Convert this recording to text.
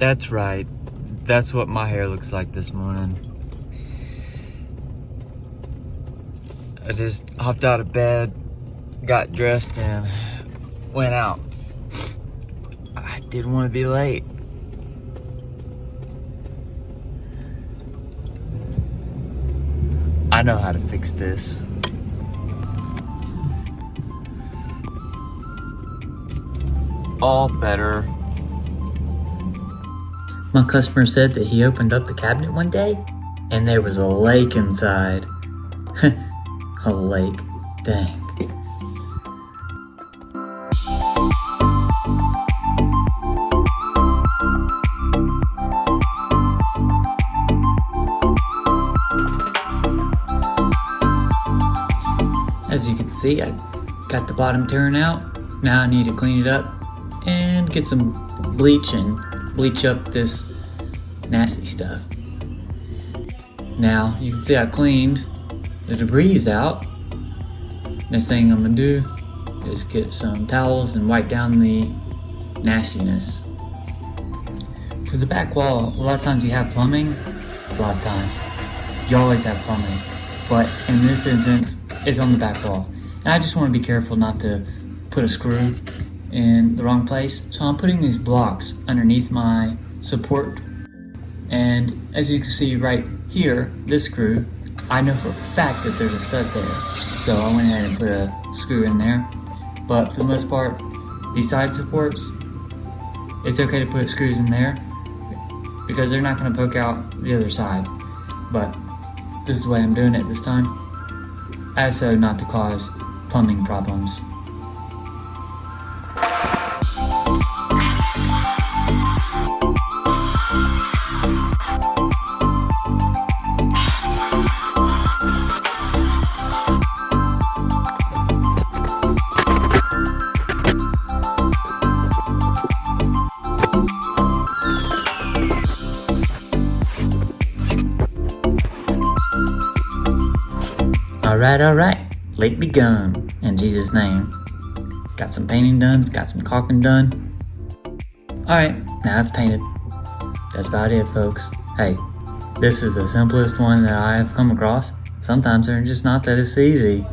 That's right. That's what my hair looks like this morning. I just hopped out of bed, got dressed, and went out. I didn't want to be late. I know how to fix this. All better. My customer said that he opened up the cabinet one day and there was a lake inside. A lake. Dang. As you can see, I got the bottom turned out. Now I need to clean it up and get some bleach and bleach up this nasty stuff. Now you can see I cleaned the debris out. Next thing I'm gonna do is get some towels and wipe down the nastiness. For the back wall, a lot of times you have plumbing. A lot of times you always have plumbing, but in this instance it's on the back wall, and I just want to be careful not to put a screw in the wrong place. So I'm putting these blocks underneath my support, and as you can see right here, this screw, I know for a fact that there's a stud there, so I went ahead and put a screw in there. But for the most part, these side supports, it's okay to put screws in there because they're not going to poke out the other side. But this is the way I'm doing it this time, as so not to cause plumbing problems. Alright, late begun, in Jesus' name. Got some painting done, got some caulking done. Alright, now it's painted. That's about it, folks. Hey, this is the simplest one that I have come across. Sometimes they're just not that it's easy.